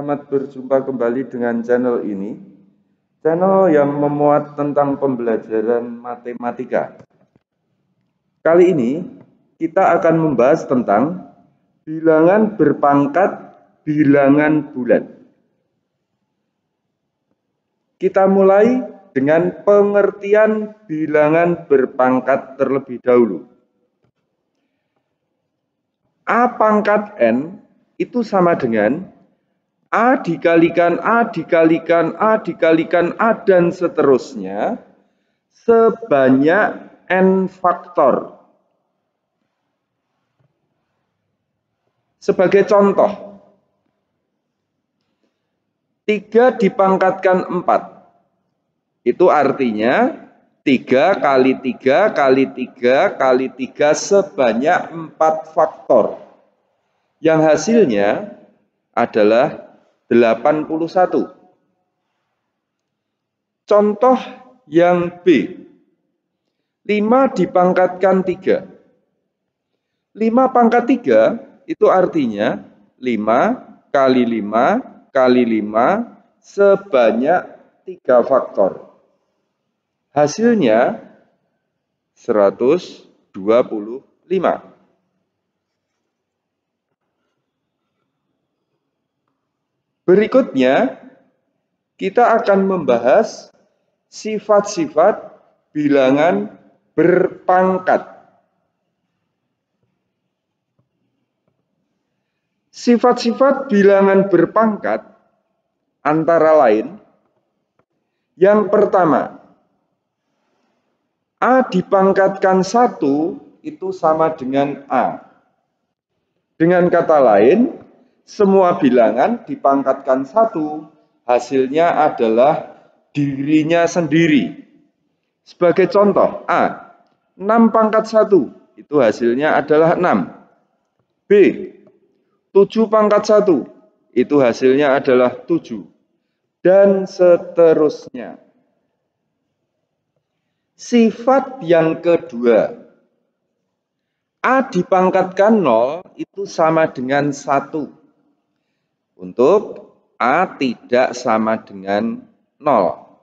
Selamat berjumpa kembali dengan channel ini, channel yang memuat tentang pembelajaran matematika. Kali ini kita akan membahas tentang bilangan berpangkat bilangan bulat. Kita mulai dengan pengertian bilangan berpangkat terlebih dahulu. A pangkat N itu sama dengan A dikalikan A dikalikan A dikalikan A dan seterusnya sebanyak N faktor. Sebagai contoh, 3 dipangkatkan 4. Itu artinya 3 kali 3 kali 3 kali 3 sebanyak 4 faktor. Yang hasilnya adalah 81. Contoh yang B. 5 dipangkatkan 3. 5 pangkat 3 itu artinya 5 kali 5 kali 5 sebanyak 3 faktor. Hasilnya 125. Berikutnya, kita akan membahas sifat-sifat bilangan berpangkat. Sifat-sifat bilangan berpangkat antara lain, yang pertama, A dipangkatkan 1 itu sama dengan A. Dengan kata lain, semua bilangan dipangkatkan 1, hasilnya adalah dirinya sendiri. Sebagai contoh, A, 6 pangkat 1, itu hasilnya adalah 6. B, 7 pangkat 1, itu hasilnya adalah 7. Dan seterusnya. Sifat yang kedua, A dipangkatkan 0 itu sama dengan 1. Untuk A tidak sama dengan 0.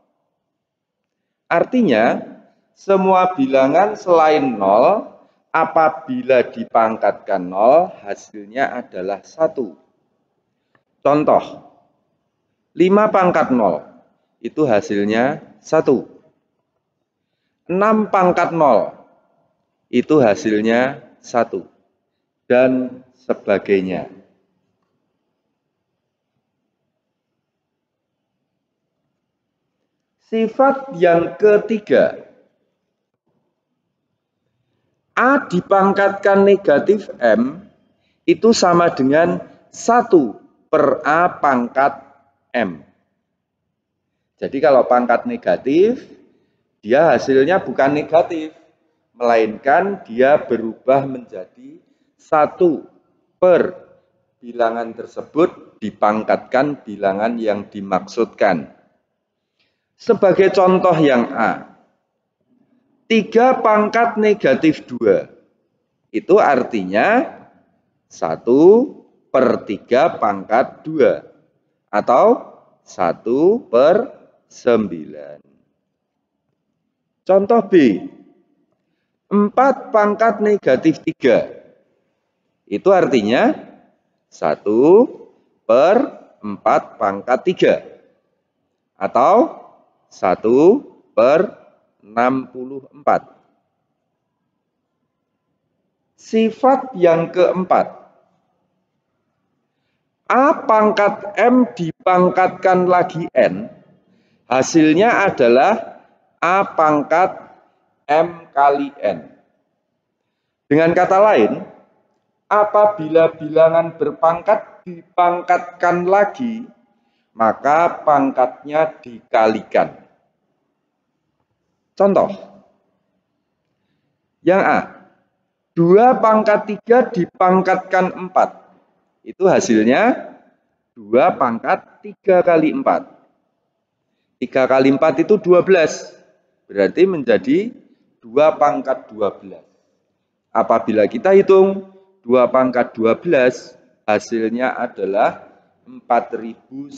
Artinya, semua bilangan selain 0, apabila dipangkatkan 0, hasilnya adalah 1. Contoh, 5 pangkat 0, itu hasilnya 1. 6 pangkat 0, itu hasilnya 1. Dan sebagainya. Sifat yang ketiga, A dipangkatkan negatif M itu sama dengan 1 per A pangkat M. Jadi kalau pangkat negatif, dia hasilnya bukan negatif, melainkan dia berubah menjadi 1 per bilangan tersebut dipangkatkan bilangan yang dimaksudkan. Sebagai contoh yang A, 3 pangkat negatif 2, itu artinya 1 per 3 pangkat 2, atau 1 per 9. Contoh B, 4 pangkat negatif 3, itu artinya 1 per 4 pangkat 3, atau 1 per 64. Sifat yang keempat, A pangkat M dipangkatkan lagi N, hasilnya adalah A pangkat M kali N. Dengan kata lain, apabila bilangan berpangkat dipangkatkan lagi, maka pangkatnya dikalikan. Contoh, yang A, 2 pangkat 3 dipangkatkan 4. Itu hasilnya 2 pangkat 3 kali 4. 3 kali 4 itu 12. Berarti menjadi 2 pangkat 12. Apabila kita hitung 2 pangkat 12, hasilnya adalah 4096.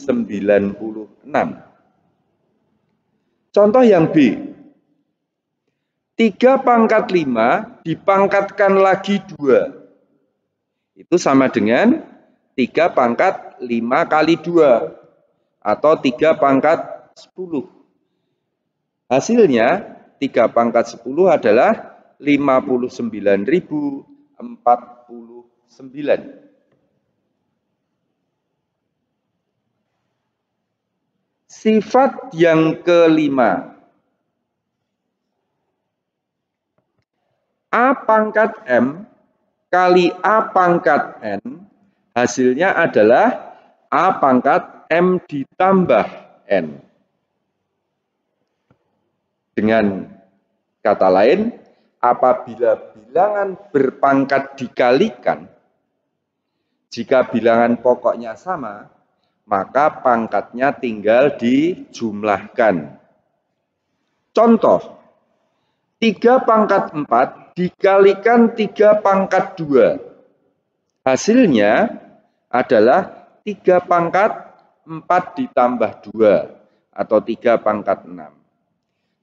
Contoh yang B. 3 pangkat 5 dipangkatkan lagi 2. Itu sama dengan 3 pangkat 5 kali 2. Atau 3 pangkat 10. Hasilnya 3 pangkat 10 adalah 59.049. Sifat yang kelima. A pangkat M kali A pangkat N hasilnya adalah A pangkat M ditambah N. Dengan kata lain, apabila bilangan berpangkat dikalikan, jika bilangan pokoknya sama, maka pangkatnya tinggal dijumlahkan. Contoh, 3 pangkat 4 dikalikan 3 pangkat 2. Hasilnya adalah 3 pangkat 4 ditambah 2 atau 3 pangkat 6.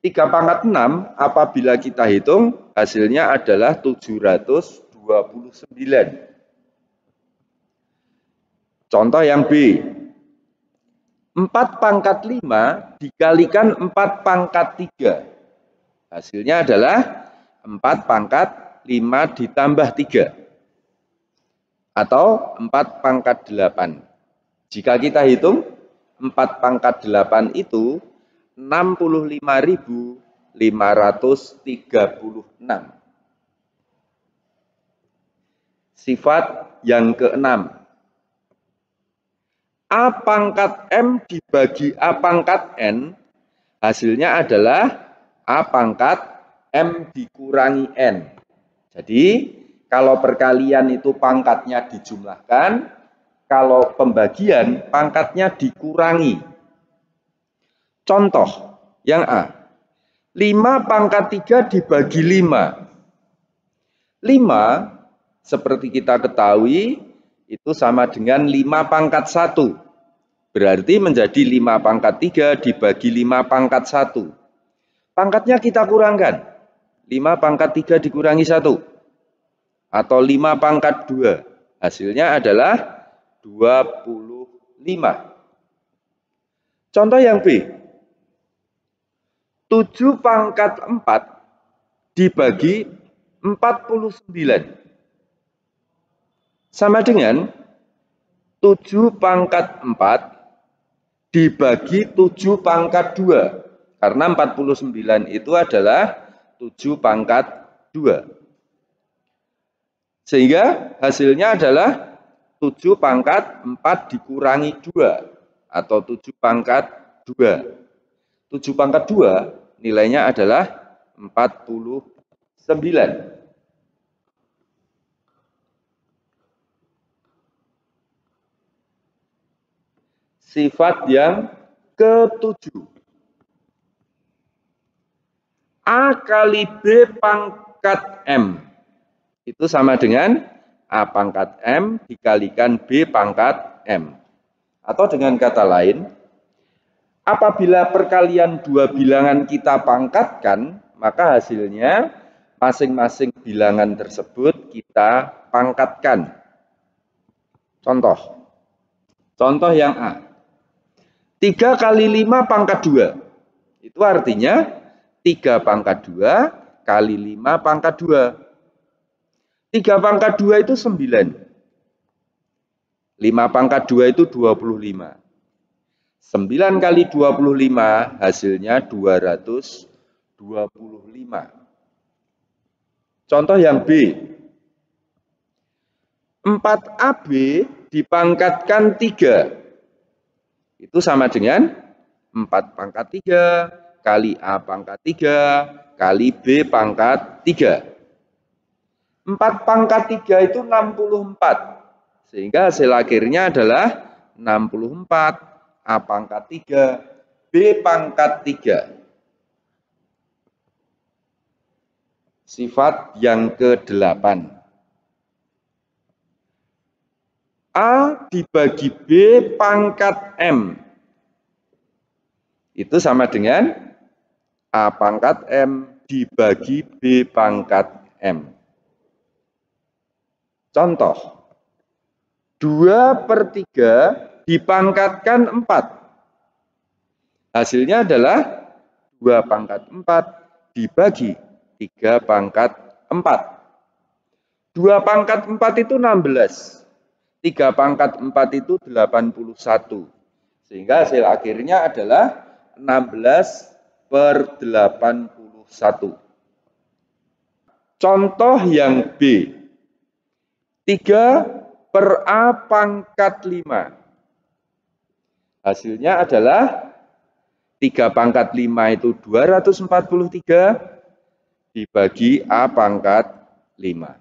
3 pangkat 6 apabila kita hitung hasilnya adalah 729. Contoh yang B. 4 pangkat 5 dikalikan 4 pangkat 3. Hasilnya adalah 4 pangkat 5 ditambah 3. Atau 4 pangkat 8. Jika kita hitung 4 pangkat 8 itu 65.536. Sifat yang keenam. A pangkat M dibagi A pangkat N, hasilnya adalah A pangkat M dikurangi N. Jadi, kalau perkalian itu pangkatnya dijumlahkan, kalau pembagian pangkatnya dikurangi. Contoh yang A. 5 pangkat 3 dibagi 5. 5, seperti kita ketahui, itu sama dengan 5 pangkat 1. Berarti menjadi 5 pangkat 3 dibagi 5 pangkat 1. Pangkatnya kita kurangkan. 5 pangkat 3 dikurangi 1. Atau 5 pangkat 2. Hasilnya adalah 25. Contoh yang B. 7 pangkat 4 dibagi 49. Sama dengan 7 pangkat 4 dibagi 7 pangkat 2. Karena 49 itu adalah 7 pangkat 2. Sehingga hasilnya adalah 7 pangkat 4 dikurangi 2. Atau 7 pangkat 2. 7 pangkat 2 nilainya adalah 49. Sifat yang ketujuh. A kali B pangkat M. Itu sama dengan A pangkat M dikalikan B pangkat M. Atau dengan kata lain, apabila perkalian dua bilangan kita pangkatkan, maka hasilnya masing-masing bilangan tersebut kita pangkatkan. Contoh yang A. 3 kali 5 pangkat 2. Itu artinya 3 pangkat 2 kali 5 pangkat 2. 3 pangkat 2 itu 9. 5 pangkat 2 itu 25. 9 kali 25 hasilnya 225. Contoh yang B. 4AB dipangkatkan 3. Itu sama dengan 4 pangkat 3 kali A pangkat 3 kali B pangkat 3. 4 pangkat 3 itu 64. Sehingga hasil akhirnya adalah 64. A pangkat 3, B pangkat 3. Sifat yang ke-8. A dibagi B pangkat M. Itu sama dengan A pangkat M dibagi B pangkat M. Contoh, 2/3 dipangkatkan 4. Hasilnya adalah 2 pangkat 4 dibagi 3 pangkat 4. 2 pangkat 4 itu 16. 3 pangkat 4 itu 81. Sehingga hasil akhirnya adalah 16/81. Contoh yang B. 3/A pangkat 5. Hasilnya adalah 3 pangkat 5 itu 243 dibagi A pangkat 5.